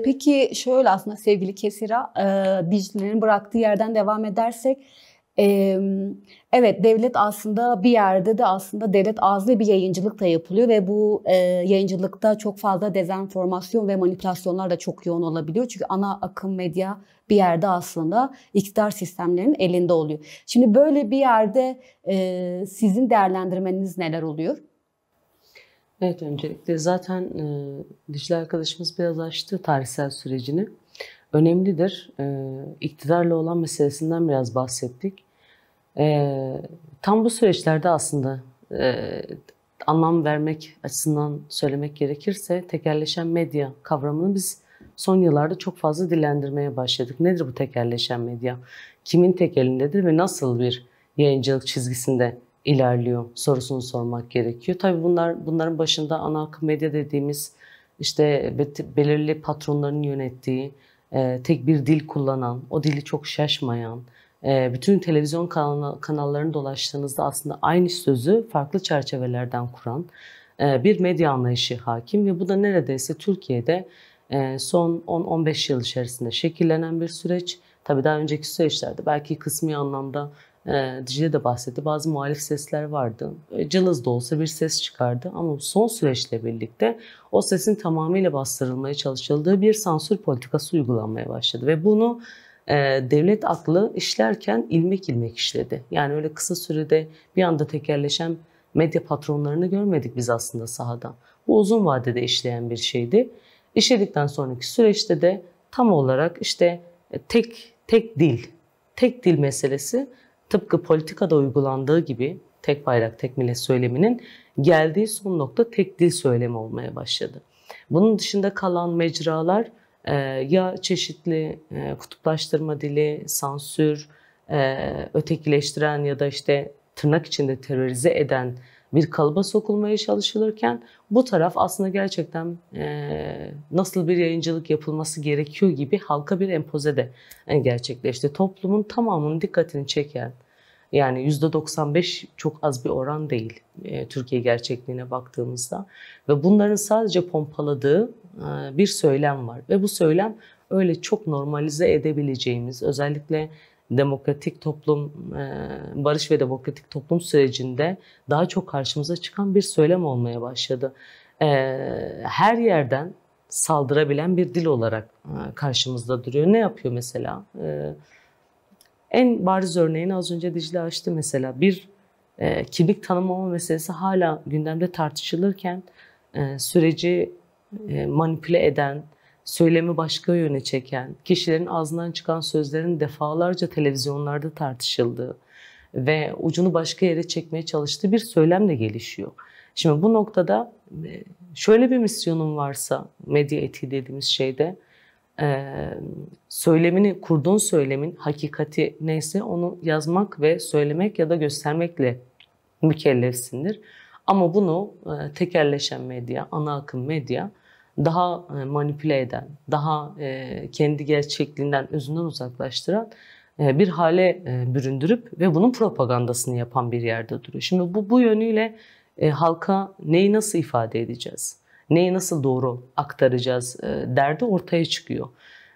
Peki şöyle aslında sevgili Kesira, Dicle'nin bıraktığı yerden devam edersek, e, evet devlet aslında bir yerde de aslında devlet ağızlı bir yayıncılık da yapılıyor ve bu yayıncılıkta çok fazla dezenformasyon ve manipülasyonlar da çok yoğun olabiliyor. Çünkü ana akım medya bir yerde aslında iktidar sistemlerinin elinde oluyor. Şimdi böyle bir yerde sizin değerlendirmeniz neler oluyor? Evet, öncelikle zaten Dicle arkadaşımız biraz açtı tarihsel sürecini. Önemlidir. İktidarla olan meselesinden biraz bahsettik. E, Tam bu süreçlerde aslında anlam vermek açısından söylemek gerekirse tekelleşen medya kavramını biz son yıllarda çok fazla dillendirmeye başladık. Nedir bu tekelleşen medya? Kimin tek elindedir ve nasıl bir yayıncılık çizgisinde ilerliyor sorusunu sormak gerekiyor. Tabii bunların başında ana akım medya dediğimiz işte belirli patronların yönettiği, tek bir dil kullanan, o dili çok şaşmayan, bütün televizyon kanallarını dolaştığınızda aslında aynı sözü farklı çerçevelerden kuran bir medya anlayışı hakim ve bu da neredeyse Türkiye'de son 10-15 yıl içerisinde şekillenen bir süreç. Tabii daha önceki süreçlerde belki kısmi anlamda Dicle de bahsetti. Bazı muhalif sesler vardı. Cılız da olsa bir ses çıkardı ama son süreçle birlikte o sesin tamamıyla bastırılmaya çalışıldığı bir sansür politikası uygulanmaya başladı ve bunu devlet aklı işlerken ilmek ilmek işledi. Yani öyle kısa sürede bir anda tekelleşen medya patronlarını görmedik biz aslında sahada. Bu uzun vadede işleyen bir şeydi. İşledikten sonraki süreçte de tam olarak işte tek dil meselesi tıpkı politikada uygulandığı gibi tek bayrak, tek millet söyleminin geldiği son nokta tek dil söylemi olmaya başladı. Bunun dışında kalan mecralar ya çeşitli kutuplaştırma dili, sansür, ötekileştiren ya da işte tırnak içinde terörize eden bir kalıba sokulmaya çalışılırken bu taraf aslında gerçekten nasıl bir yayıncılık yapılması gerekiyor gibi halka bir empoze de gerçekleşti. Toplumun tamamının dikkatini çeken, yani %95 çok az bir oran değil Türkiye gerçekliğine baktığımızda ve bunların sadece pompaladığı bir söylem var ve bu söylem öyle çok normalize edebileceğimiz, özellikle demokratik toplum, barış ve demokratik toplum sürecinde daha çok karşımıza çıkan bir söylem olmaya başladı. E, Her yerden saldırabilen bir dil olarak karşımızda duruyor. Ne yapıyor mesela? En bariz örneğini az önce Dicle açtı mesela. Bir kimlik tanımlama meselesi hala gündemde tartışılırken süreci manipüle eden, söylemi başka yöne çeken, kişilerin ağzından çıkan sözlerin defalarca televizyonlarda tartışıldığı ve ucunu başka yere çekmeye çalıştığı bir söylem de gelişiyor. Şimdi bu noktada şöyle bir misyonun varsa medya etiği dediğimiz şeyde söylemini, kurduğun söylemin hakikati neyse onu yazmak ve söylemek ya da göstermekle mükellefsindir. Ama bunu tekelleşen medya, ana akım medya daha manipüle eden, daha kendi gerçekliğinden, özünden uzaklaştıran bir hale büründürüp ve bunun propagandasını yapan bir yerde duruyor. Şimdi bu yönüyle halka neyi nasıl ifade edeceğiz? Neyi nasıl doğru aktaracağız derdi ortaya çıkıyor.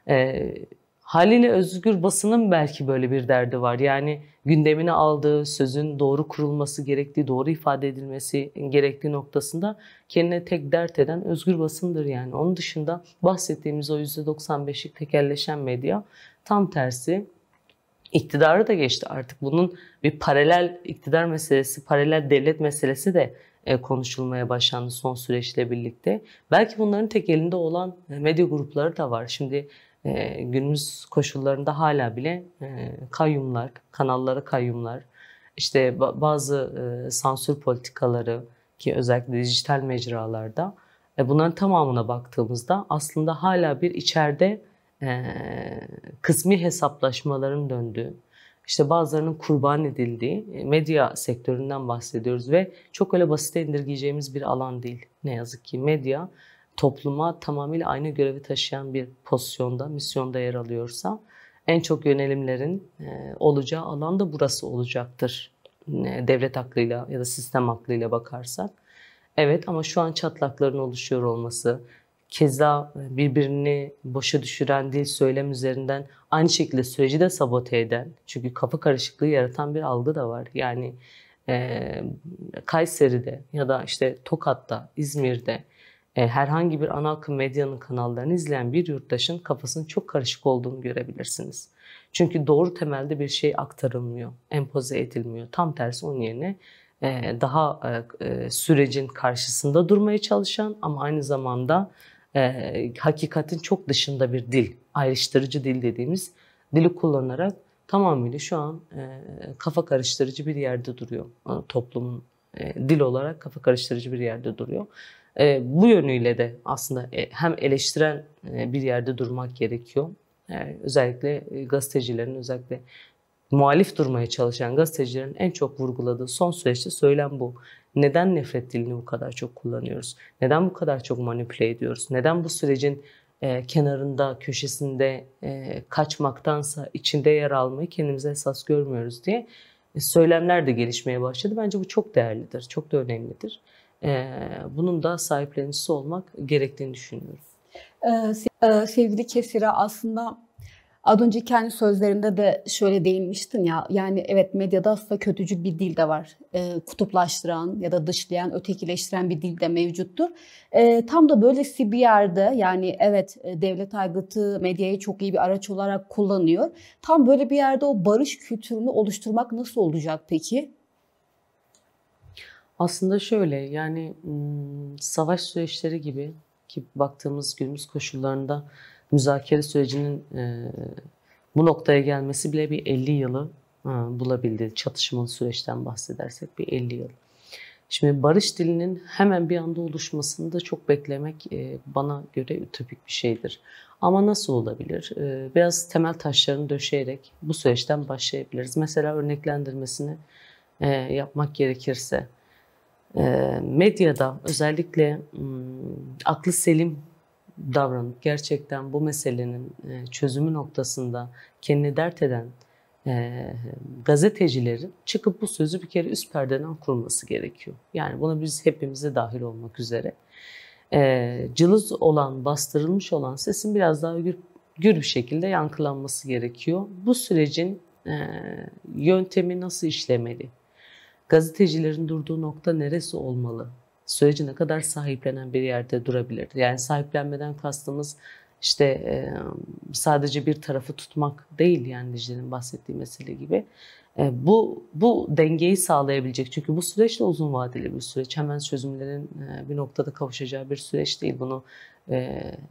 E, Haliyle özgür basının belki böyle bir derdi var. Yani gündemine aldığı sözün doğru kurulması gerektiği, doğru ifade edilmesi gerektiği noktasında kendine tek dert eden özgür basındır yani. Onun dışında bahsettiğimiz o %95'lik tekelleşen medya tam tersi iktidarı da geçti artık. Bunun bir paralel iktidar meselesi, paralel devlet meselesi de konuşulmaya başlandı son süreçle birlikte. Belki bunların tek elinde olan medya grupları da var. Şimdi günümüz koşullarında hala bile kayyumlar, kanallara kayyumlar, işte bazı sansür politikaları ki özellikle dijital mecralarda bunların tamamına baktığımızda aslında hala bir içeride kısmi hesaplaşmaların döndüğü, işte bazılarının kurban edildiği medya sektöründen bahsediyoruz ve çok öyle basite indirgeyeceğimiz bir alan değil. Ne yazık ki medya topluma tamamıyla aynı görevi taşıyan bir pozisyonda, misyonda yer alıyorsa en çok yönelimlerin olacağı alan da burası olacaktır. Devlet aklıyla ya da sistem aklıyla bakarsak. Evet ama şu an çatlakların oluşuyor olması, keza birbirini boşa düşüren dil söylem üzerinden aynı şekilde süreci de sabote eden, çünkü kafa karışıklığı yaratan bir algı da var. Yani Kayseri'de ya da işte Tokat'ta, İzmir'de herhangi bir ana akım medyanın kanallarını izleyen bir yurttaşın kafasının çok karışık olduğunu görebilirsiniz. Çünkü doğru temelde bir şey aktarılmıyor, empoze edilmiyor. Tam tersi, onun yerine daha sürecin karşısında durmaya çalışan ama aynı zamanda hakikatin çok dışında bir dil, ayrıştırıcı dil dediğimiz dili kullanarak tamamıyla şu an kafa karıştırıcı bir yerde duruyor. Toplumun dil olarak kafa karıştırıcı bir yerde duruyor. Bu yönüyle de aslında hem eleştiren bir yerde durmak gerekiyor. Özellikle gazetecilerin, özellikle muhalif durmaya çalışan gazetecilerin en çok vurguladığı son süreçte söylem bu. Neden nefret dilini bu kadar çok kullanıyoruz? Neden bu kadar çok manipüle ediyoruz? Neden bu sürecin kenarında, köşesinde kaçmaktansa içinde yer almayı kendimize esas görmüyoruz diye söylemler de gelişmeye başladı. Bence bu çok değerlidir, çok da önemlidir. Bunun da sahiplenicisi olmak gerektiğini düşünüyorum. Sevgili Kesira, aslında az önce kendi sözlerinde de şöyle değinmiştin ya, yani evet, medyada aslında kötücül bir dil de var. Kutuplaştıran ya da dışlayan, ötekileştiren bir dil de mevcuttur. Tam da böylesi bir yerde, yani evet, devlet aygıtı medyayı çok iyi bir araç olarak kullanıyor. Tam böyle bir yerde o barış kültürünü oluşturmak nasıl olacak peki? Aslında şöyle, yani savaş süreçleri gibi, ki baktığımız günümüz koşullarında müzakere sürecinin bu noktaya gelmesi bile bir 50 yılı bulabildi. Çatışmalı süreçten bahsedersek bir 50 yıl. Şimdi barış dilinin hemen bir anda oluşmasını da çok beklemek bana göre ütopik bir şeydir. Ama nasıl olabilir? Biraz temel taşlarını döşeyerek bu süreçten başlayabiliriz. Mesela örneklendirmesini yapmak gerekirse, medyada özellikle aklı selim davranıp gerçekten bu meselenin çözümü noktasında kendini dert eden gazetecilerin çıkıp bu sözü bir kere üst perdeden kurması gerekiyor. Yani buna biz hepimize dahil olmak üzere. Cılız olan, bastırılmış olan sesin biraz daha gür bir şekilde yankılanması gerekiyor. Bu sürecin yöntemi nasıl işlemeli? Gazetecilerin durduğu nokta neresi olmalı? Süreci ne kadar sahiplenen bir yerde durabilir? Yani sahiplenmeden kastımız işte sadece bir tarafı tutmak değil, yani Dicle'nin bahsettiği mesele gibi. Bu dengeyi sağlayabilecek. Çünkü bu süreç de uzun vadeli bir süreç. Hemen çözümlerin bir noktada kavuşacağı bir süreç değil. Bunu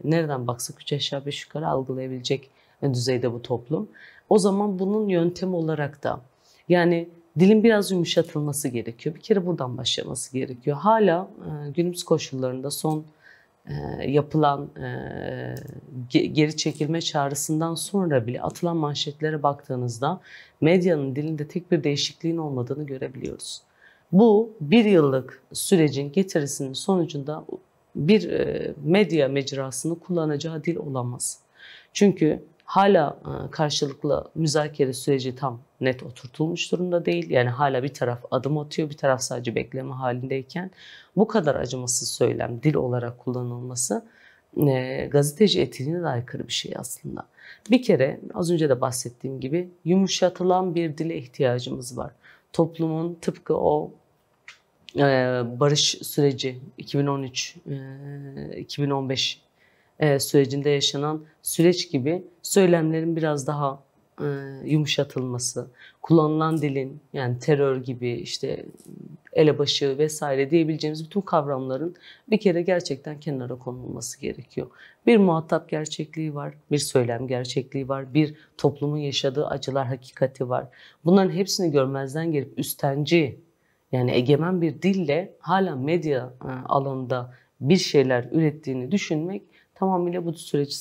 nereden baksak 3 aşağı 5 yukarı algılayabilecek düzeyde bu toplum. O zaman bunun yöntemi olarak da, yani dilin biraz yumuşatılması gerekiyor. Bir kere buradan başlaması gerekiyor. Hala günümüz koşullarında son yapılan geri çekilme çağrısından sonra bile atılan manşetlere baktığınızda medyanın dilinde tek bir değişikliğin olmadığını görebiliyoruz. Bu bir yıllık sürecin getirisinin sonucunda bir medya mecrasını kullanacağı dil olamaz. Çünkü hala karşılıklı müzakere süreci tam net oturtulmuş durumda değil. Yani hala bir taraf adım atıyor, bir taraf sadece bekleme halindeyken bu kadar acımasız söylem dil olarak kullanılması gazeteci etiğine de aykırı bir şey aslında. Bir kere az önce de bahsettiğim gibi yumuşatılan bir dile ihtiyacımız var. Toplumun tıpkı o barış süreci 2013-2015 sürecinde yaşanan süreç gibi söylemlerin biraz daha yumuşatılması, kullanılan dilin, yani terör gibi, işte elebaşı vesaire diyebileceğimiz bütün kavramların bir kere gerçekten kenara konulması gerekiyor. Bir muhatap gerçekliği var, bir söylem gerçekliği var, bir toplumun yaşadığı acılar hakikati var. Bunların hepsini görmezden gelip üstenci, yani egemen bir dille hala medya alanında bir şeyler ürettiğini düşünmek tamamıyla bu süreci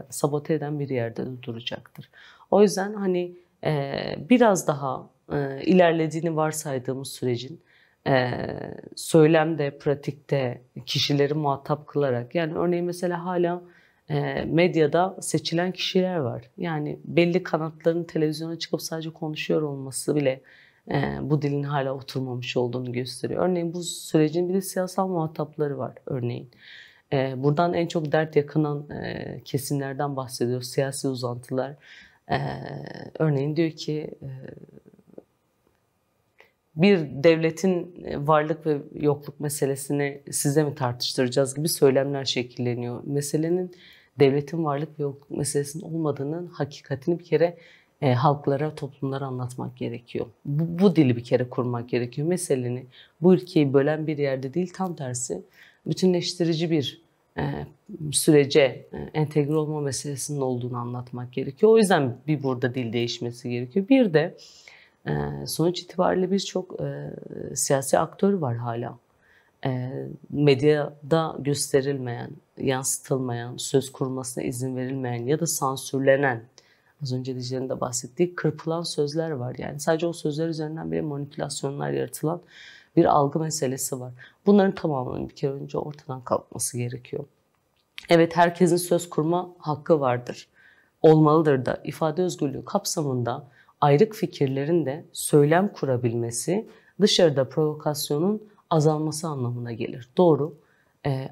sabote eden bir yerde de duracaktır. O yüzden hani biraz daha ilerlediğini varsaydığımız sürecin söylemde, pratikte kişileri muhatap kılarak, yani örneğin mesela hala medyada seçilen kişiler var. Yani belli kanatların televizyona çıkıp sadece konuşuyor olması bile bu dilin hala oturmamış olduğunu gösteriyor. Örneğin bu sürecin bir de siyasal muhatapları var örneğin. Buradan en çok dert yakınan kesimlerden bahsediyor. Siyasi uzantılar. Örneğin diyor ki bir devletin varlık ve yokluk meselesini size mi tartıştıracağız gibi söylemler şekilleniyor. Meselenin devletin varlık ve yokluk meselesinin olmadığının hakikatini bir kere halklara, toplumlara anlatmak gerekiyor. Bu dili bir kere kurmak gerekiyor. Meselenin bu ülkeyi bölen bir yerde değil, tam tersi bütünleştirici bir sürece entegre olma meselesinin olduğunu anlatmak gerekiyor. O yüzden burada dil değişmesi gerekiyor. Bir de sonuç itibariyle birçok siyasi aktör var hala. Medyada gösterilmeyen, yansıtılmayan, söz kurmasına izin verilmeyen ya da sansürlenen, az önce Dicle'nin de bahsettiği kırpılan sözler var. Yani sadece o sözler üzerinden bile manipülasyonlar yaratılan bir algı meselesi var. Bunların tamamının bir kere önce ortadan kalkması gerekiyor. Evet, herkesin söz kurma hakkı vardır. Olmalıdır da ifade özgürlüğü kapsamında ayrık fikirlerin de söylem kurabilmesi dışarıda provokasyonun azalması anlamına gelir. Doğru.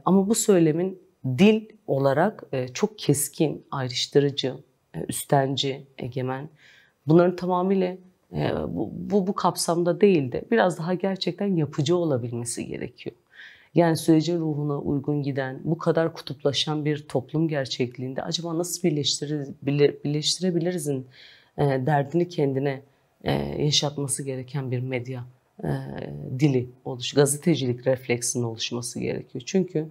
Ama bu söylemin dil olarak çok keskin, ayrıştırıcı, üstenci, egemen. Bunların tamamıyla bu kapsamda değil de biraz daha gerçekten yapıcı olabilmesi gerekiyor. Yani sürecin ruhuna uygun giden, bu kadar kutuplaşan bir toplum gerçekliğinde acaba nasıl birleştirebilirizin derdini kendine yaşatması gereken bir medya dili gazetecilik refleksinin oluşması gerekiyor. Çünkü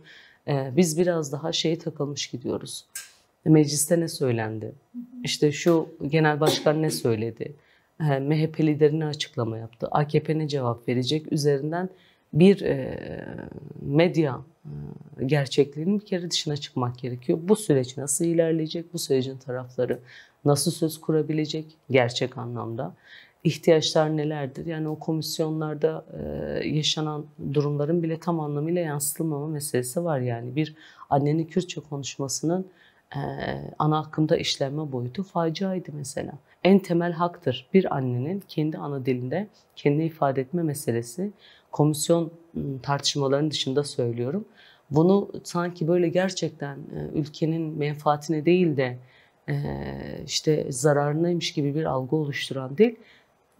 biz biraz daha şeye takılmış gidiyoruz. Mecliste ne söylendi? İşte şu genel başkan ne söyledi? MHP lideri ne açıklama yaptı? AKP ne cevap verecek? Üzerinden bir medya gerçekliğinin bir kere dışına çıkmak gerekiyor. Bu süreç nasıl ilerleyecek? Bu sürecin tarafları nasıl söz kurabilecek gerçek anlamda? İhtiyaçlar nelerdir? Yani o komisyonlarda yaşanan durumların bile tam anlamıyla yansıtılmama meselesi var. Yani bir annenin Kürtçe konuşmasının ana akımda işlenme boyutu faciaydı mesela. En temel haktır bir annenin kendi ana dilinde kendini ifade etme meselesi. Komisyon tartışmalarının dışında söylüyorum. Bunu sanki böyle gerçekten ülkenin menfaatine değil de işte zararınaymış gibi bir algı oluşturan değil,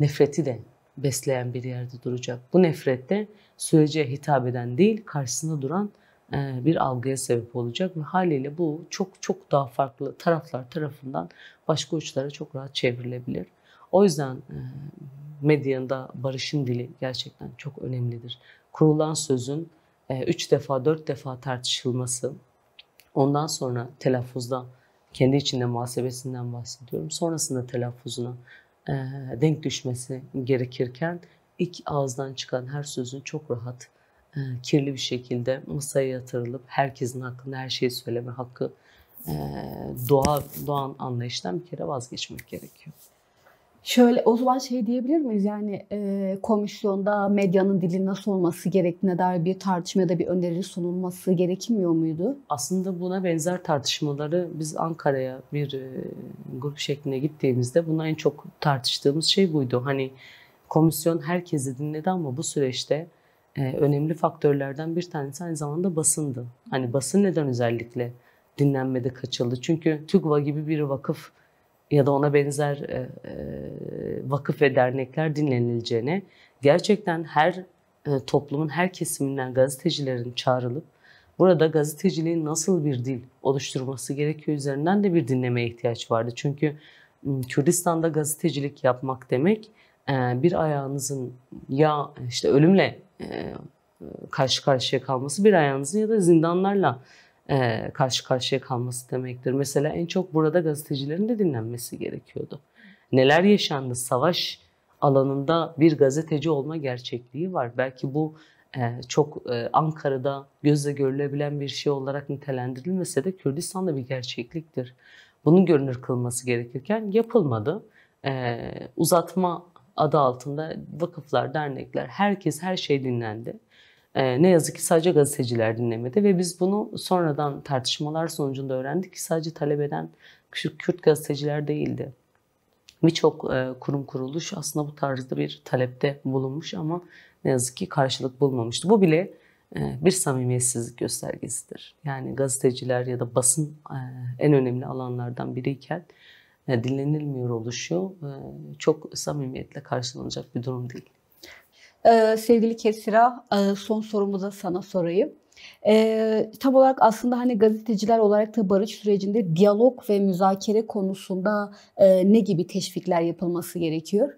nefreti de besleyen bir yerde duracak. Bu nefrette sürece hitap eden değil, karşısında duran bir algıya sebep olacak ve haliyle bu çok daha farklı taraflar tarafından başka uçlara çok rahat çevrilebilir. O yüzden medyada barışın dili gerçekten çok önemlidir. Kurulan sözün 3 defa 4 defa tartışılması, ondan sonra telaffuzda kendi içinde muhasebesinden bahsediyorum. Sonrasında telaffuzuna denk düşmesi gerekirken ilk ağızdan çıkan her sözün çok rahat, kirli bir şekilde masaya yatırılıp herkesin hakkında her şeyi söyleme hakkı doğan anlayıştan bir kere vazgeçmek gerekiyor. Şöyle o zaman şey diyebilir miyiz? Yani komisyonda medyanın dili nasıl olması gerektiğine dair bir tartışma ya da bir öneri sunulması gerekmiyor muydu? Aslında buna benzer tartışmaları biz Ankara'ya bir grup şeklinde gittiğimizde buna en çok tartıştığımız şey buydu. Hani komisyon herkesi dinledi ama bu süreçte önemli faktörlerden bir tanesi aynı zamanda basındı. Hani basın neden özellikle dinlenmede kaçıldı? Çünkü TÜGVA gibi bir vakıf ya da ona benzer vakıf ve dernekler dinlenileceğine gerçekten her toplumun her kesiminden gazetecilerin çağrılıp burada gazeteciliğin nasıl bir dil oluşturması gerekiyor üzerinden de bir dinlemeye ihtiyaç vardı. Çünkü Kürdistan'da gazetecilik yapmak demek bir ayağınızın ya işte ölümle karşı karşıya kalması, bir ayağınızın ya da zindanlarla karşı karşıya kalması demektir. Mesela en çok burada gazetecilerin de dinlenmesi gerekiyordu. Neler yaşandı? Savaş alanında bir gazeteci olma gerçekliği var. Belki bu çok Ankara'da gözle görülebilen bir şey olarak nitelendirilmese de Kürdistan'da bir gerçekliktir. Bunun görünür kılması gerekirken yapılmadı. Uzatma adı altında vakıflar, dernekler, herkes her şey dinlendi. Ne yazık ki sadece gazeteciler dinlemedi ve biz bunu sonradan tartışmalar sonucunda öğrendik ki sadece talep eden Kürt gazeteciler değildi. Birçok kurum kuruluş aslında bu tarzda bir talepte bulunmuş ama ne yazık ki karşılık bulmamıştı. Bu bile bir samimiyetsizlik göstergesidir. Yani gazeteciler ya da basın en önemli alanlardan biriyken dinlenilmiyor oluşu çok samimiyetle karşılanacak bir durum değil. Sevgili Kesira, son sorumu da sana sorayım. Tam olarak aslında hani gazeteciler olarak da barış sürecinde diyalog ve müzakere konusunda ne gibi teşvikler yapılması gerekiyor?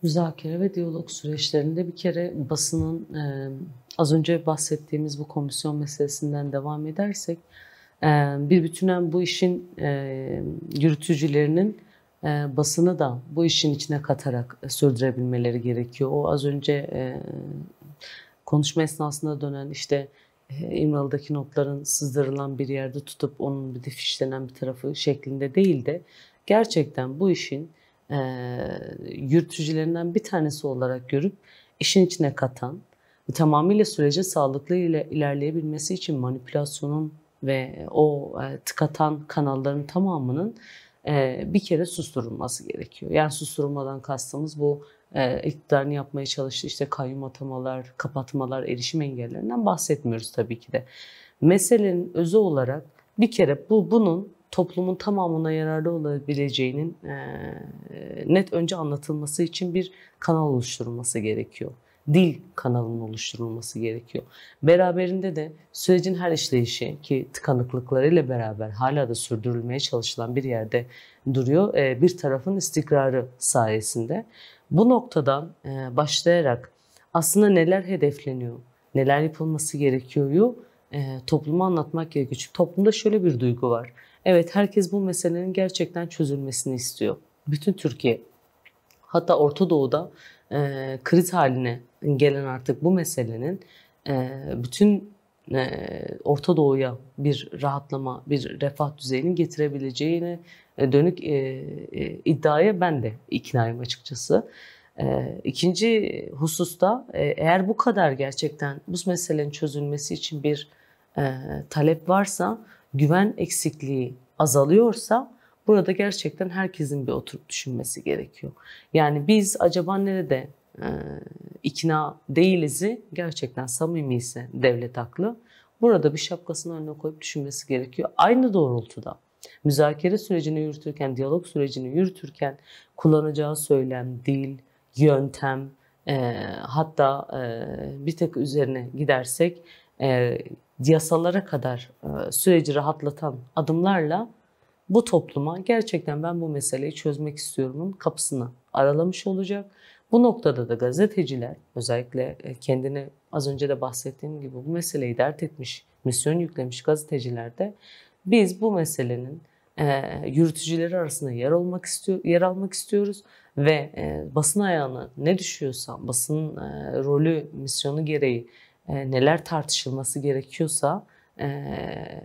Müzakere ve diyalog süreçlerinde bir kere basının az önce bahsettiğimiz bu komisyon meselesinden devam edersek bir bütünen bu işin yürütücülerinin basını da bu işin içine katarak sürdürebilmeleri gerekiyor. O az önce konuşma esnasında dönen işte İmralı'daki notların sızdırılan bir yerde tutup onun bir de fişlenen bir tarafı şeklinde değil de gerçekten bu işin yürütücülerinden bir tanesi olarak görüp işin içine katan, tamamıyla sürece sağlıklı ilerleyebilmesi için manipülasyonun ve o tıkatan kanalların tamamının bir kere susturulması gerekiyor. Yani susturulmadan kastımız bu iktidarın yapmaya çalıştığı işte kayyum atamalar, kapatmalar, erişim engellerinden bahsetmiyoruz tabii ki de. Meselenin özü olarak bir kere bunun toplumun tamamına yararlı olabileceğinin net önce anlatılması için bir kanal oluşturulması gerekiyor. Dil kanalının oluşturulması gerekiyor. Beraberinde de sürecin her işleyişi ki tıkanıklıklarıyla beraber hala da sürdürülmeye çalışılan bir yerde duruyor. Bir tarafın istikrarı sayesinde. Bu noktadan başlayarak aslında neler hedefleniyor, neler yapılması gerekiyor topluma anlatmak gerekiyor. Çünkü toplumda şöyle bir duygu var. Evet, herkes bu meselenin gerçekten çözülmesini istiyor. Bütün Türkiye, hatta Orta Doğu'da kriz haline gelen artık bu meselenin bütün Orta Doğu'ya bir rahatlama, bir refah düzeyini getirebileceğine dönük iddiaya ben de iknayım açıkçası. İkinci hususta eğer bu kadar gerçekten bu meselenin çözülmesi için bir talep varsa, güven eksikliği azalıyorsa burada gerçekten herkesin bir oturup düşünmesi gerekiyor. Yani biz acaba nerede ikna değiliz'i gerçekten samimi ise devlet haklı. Burada bir şapkasını önüne koyup düşünmesi gerekiyor. Aynı doğrultuda müzakere sürecini yürütürken, diyalog sürecini yürütürken kullanacağı söylem, dil, yöntem, hatta bir tek üzerine gidersek yasalara kadar süreci rahatlatan adımlarla bu topluma gerçekten ben bu meseleyi çözmek istiyorumun kapısını aralamış olacak. Bu noktada da gazeteciler özellikle kendini az önce de bahsettiğim gibi bu meseleyi dert etmiş, misyon yüklemiş gazeteciler de biz bu meselenin yürütücüleri arasında yer almak istiyoruz ve basın ayağına ne düşüyorsa, basın rolü, misyonu gereği neler tartışılması gerekiyorsa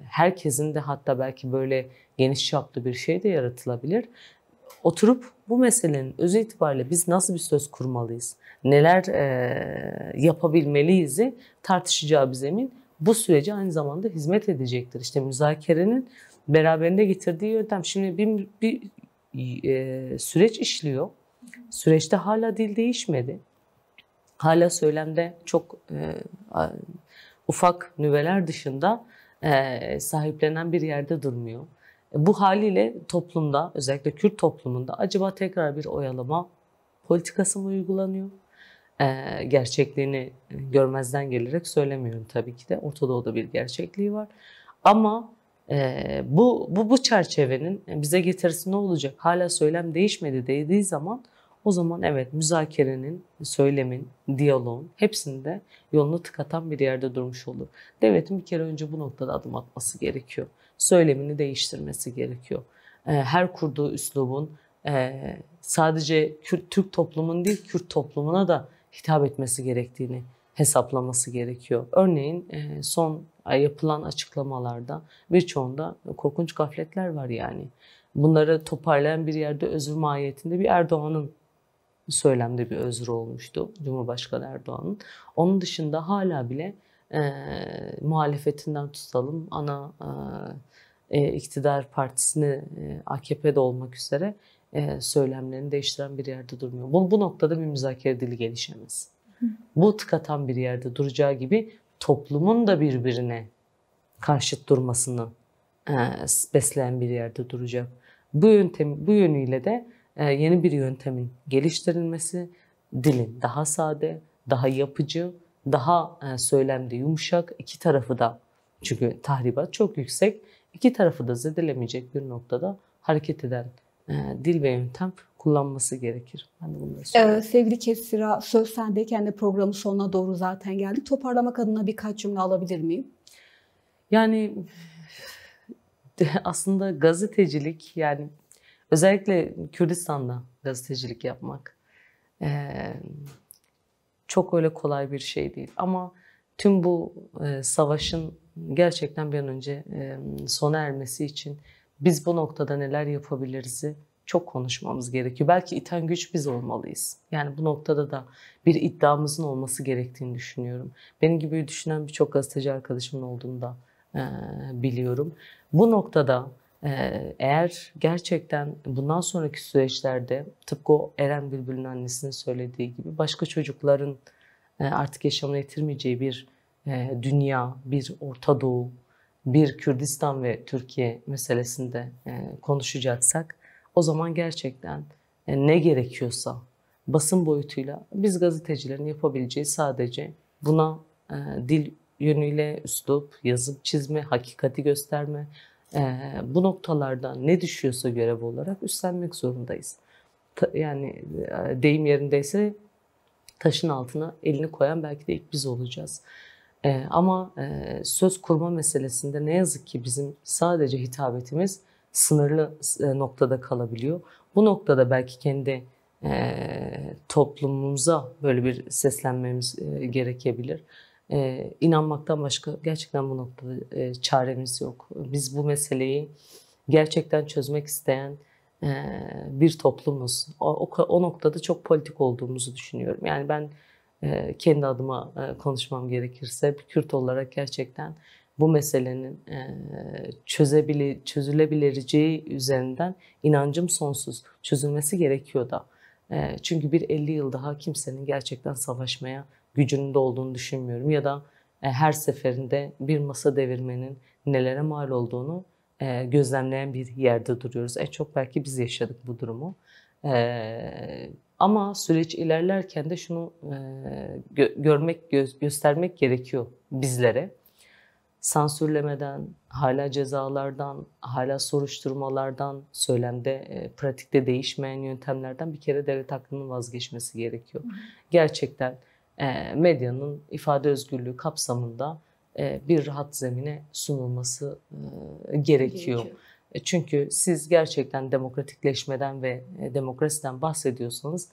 herkesin de hatta belki böyle geniş çaplı bir şey de yaratılabilir. Oturup bu meselenin özü itibariyle biz nasıl bir söz kurmalıyız, neler yapabilmeliyiz'i tartışacağı bir zemin bu sürece aynı zamanda hizmet edecektir. İşte müzakerenin beraberinde getirdiği yöntem. Şimdi bir süreç işliyor. Süreçte hala dil değişmedi. Hala söylemde çok ufak nüveler dışında sahiplenen bir yerde durmuyor. Bu haliyle toplumda, özellikle Kürt toplumunda acaba tekrar bir oyalama politikası mı uygulanıyor? Gerçekliğini görmezden gelerek söylemiyorum tabii ki de. Orta Doğu'da bir gerçekliği var. Ama bu çerçevenin bize getirisi ne olacak? Hala söylem değişmedi dediği zaman o zaman evet müzakerenin, söylemin, diyaloğun hepsinde yolunu tıkatan bir yerde durmuş olur. Devletin bir kere önce bu noktada adım atması gerekiyor. Söylemini değiştirmesi gerekiyor. Her kurduğu üslubun sadece Türk toplumun değil Kürt toplumuna da hitap etmesi gerektiğini hesaplaması gerekiyor. Örneğin son yapılan açıklamalarda birçoğunda korkunç gafletler var yani. Bunları toparlayan bir yerde özür mahiyetinde bir Erdoğan'ın söylemde bir özrü olmuştu. Cumhurbaşkanı Erdoğan'ın. Onun dışında hala bile muhalefetinden tutalım ana iktidar partisini AKP'de olmak üzere söylemlerini değiştiren bir yerde durmuyor. Bu noktada bir müzakere dili gelişemez. Bu tıkatan bir yerde duracağı gibi toplumun da birbirine karşıt durmasını besleyen bir yerde duracak. Bu yönüyle de yeni bir yöntemin geliştirilmesi, dilin daha sade, daha yapıcı, daha söylemde yumuşak, iki tarafı da, çünkü tahribat çok yüksek, iki tarafı da zedelemeyecek bir noktada hareket eden dil ve yöntem kullanması gerekir. Ben de bunları söyleyeyim. Sevgili Kesira, söz sendeyken de programın sonuna doğru zaten geldik. Toparlamak adına birkaç cümle alabilir miyim? Yani aslında gazetecilik, yani özellikle Kürdistan'da gazetecilik yapmak çok öyle kolay bir şey değil. Ama tüm bu savaşın gerçekten bir an önce sona ermesi için biz bu noktada neler yapabiliriz'i çok konuşmamız gerekiyor. Belki iten güç biz olmalıyız. Yani bu noktada da bir iddiamızın olması gerektiğini düşünüyorum. Benim gibi düşünen birçok gazeteci arkadaşımın olduğunu da biliyorum. Bu noktada eğer gerçekten bundan sonraki süreçlerde tıpkı o Eren Bülbül'ün annesinin söylediği gibi başka çocukların artık yaşamını yitirmeyeceği bir dünya, bir Orta Doğu, bir Kürdistan ve Türkiye meselesinde konuşacaksak, o zaman gerçekten ne gerekiyorsa basın boyutuyla biz gazetecilerin yapabileceği sadece buna dil yönüyle üslup, yazıp çizme, hakikati gösterme, bu noktalarda ne düşüyorsa görev olarak üstlenmek zorundayız. Yani deyim yerindeyse taşın altına elini koyan belki de ilk biz olacağız. Ama söz kurma meselesinde ne yazık ki bizim sadece hitabetimiz sınırlı noktada kalabiliyor. Bu noktada belki kendi toplumumuza böyle bir seslenmemiz gerekebilir. İnanmaktan başka gerçekten bu noktada çaremiz yok. Biz bu meseleyi gerçekten çözmek isteyen bir toplumuz. O noktada çok politik olduğumuzu düşünüyorum. Yani ben kendi adıma konuşmam gerekirse bir Kürt olarak gerçekten bu meselenin çözülebileceği üzerinden inancım sonsuz. Çözülmesi gerekiyor da. Çünkü bir 50 yıl daha kimsenin gerçekten savaşmaya gücünün de olduğunu düşünmüyorum. Ya da her seferinde bir masa devirmenin nelere mal olduğunu gözlemleyen bir yerde duruyoruz. En çok belki biz yaşadık bu durumu. Ama süreç ilerlerken de şunu göstermek gerekiyor bizlere. Sansürlemeden, hala cezalardan, hala soruşturmalardan, söylemde, pratikte değişmeyen yöntemlerden bir kere devlet aklının vazgeçmesi gerekiyor. Gerçekten medyanın ifade özgürlüğü kapsamında bir rahat zemine sunulması gerekiyor. Çünkü siz gerçekten demokratikleşmeden ve demokrasiden bahsediyorsanız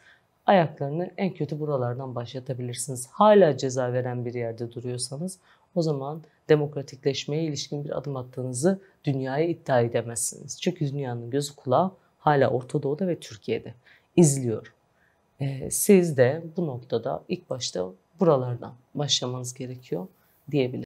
ayaklarını en kötü buralardan başlatabilirsiniz. Hala ceza veren bir yerde duruyorsanız o zaman demokratikleşmeye ilişkin bir adım attığınızı dünyaya iddia edemezsiniz. Çünkü dünyanın gözü kulağı hala Orta Doğu'da ve Türkiye'de izliyor. Siz de bu noktada ilk başta buralardan başlamanız gerekiyor diyebilirim.